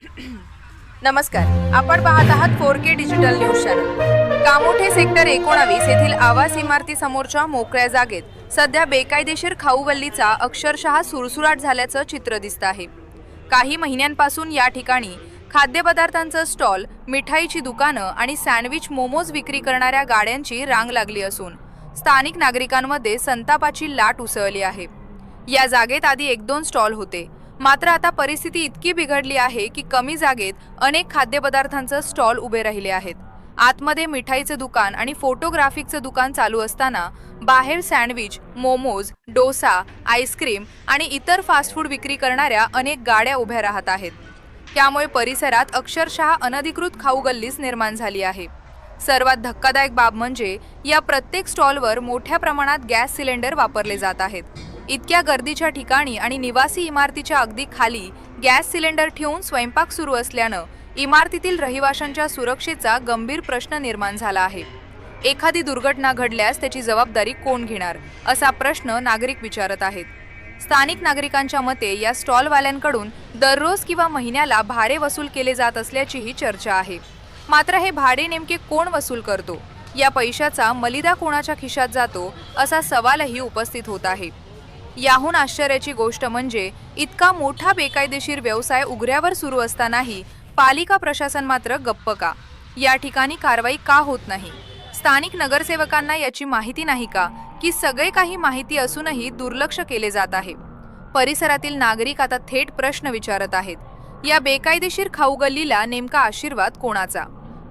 नमस्कार, आपण पाहत आहात 4K digital news channel. Kamothe sector 19 येथील आवास इमारती समोरच्या मोकळ्या जागेत सध्या बेकायदेशीर खाऊ गल्लीचा अक्षरशः सुळसुळाट झाल्याचं चित्र दिसत आहे। काही महिन्यांपासून या ठिकाणी खाद्यपदार्थांचं स्टॉल, मिठाईची दुकानं आणि सँडविच मोमोज विक्री करणाऱ्या गाड्यांची रांग लागली असून स्थानिक नागरिकांमध्ये संतापाची लाट उसळली आहे। या जागेत आधी 1-2 स्टॉल होते, मात्र आता परिस्थिती इतकी बिघडली आहे की कमी जागेत अनेक खाद्यपदार्थांचे स्टॉल उभे राहिले आहेत। आतमध्ये मिठाईचे दुकान आणि फोटोग्राफिकचे दुकान चालू असताना बाहेर सँडविच, मोमोज, डोसा, आईस्क्रीम आणि इतर फास्ट फूड विक्री करणाऱ्या अनेक गाड्या उभ्या राहत आहेत। त्यामुळे परिसरात अक्षरशः अनधिकृत खाऊ गल्लीच निर्माण झाली आहे। सर्वात धक्कादायक बाब म्हणजे या प्रत्येक स्टॉलवर मोठ्या प्रमाणात गॅस सिलेंडर वापरले जात आहेत। इतक्या गर्दीच्या ठिकाणी आणि निवासी इमारतीच्या अगदी खाली गॅस सिलेंडर ठेवून स्वयंपाक सुरू असल्यानं इमारतीतील रहिवाशांच्या सुरक्षेचा गंभीर प्रश्न निर्माण झाला आहे। एखादी दुर्घटना घडल्यास त्याची जबाबदारी कोण घेणार, असा प्रश्न नागरिक विचारत आहेत। स्थानिक नागरिकांच्या मते या स्टॉलवाल्यांकडून दररोज किंवा महिन्याला भाडे वसूल केले जात असल्याचीही चर्चा आहे। मात्र हे भाडे नेमके कोण वसूल करतो, या पैशाचा मलिदा कोणाच्या खिशात जातो, असा सवालही उपस्थित होत आहे। याहून आश्चर्याची गोष्ट म्हणजे इतका मोठा बेकायदेशीर व्यवसाय उघड्यावर सुरू असतानाही पालिका प्रशासन मात्र गप्प का? या ठिकाणी कारवाई का होत नाही? स्थानिक नगरसेवकांना याची माहिती नाही का, की सगळे काही माहिती असूनही दुर्लक्ष केले जात आहे? परिसरातील नागरिक आता थेट प्रश्न विचारत आहेत। या बेकायदेशीर खाऊ गल्लीला नेमका आशीर्वाद कोणाचा?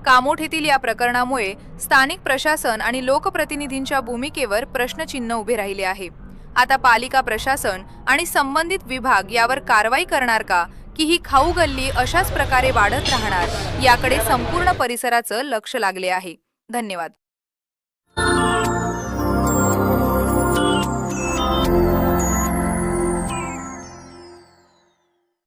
कामोठेतील या प्रकरणामुळे स्थानिक प्रशासन आणि लोकप्रतिनिधींच्या भूमिकेवर प्रश्नचिन्ह उभे राहिले आहे। आता पालिका प्रशासन आणि संबंधित विभाग यावर कारवाई करणार का, की ही खाऊ गल्ली अशाच प्रकारे वाढत राहणार, याकडे संपूर्ण परिसराचं लक्ष लागले आहे। धन्यवाद।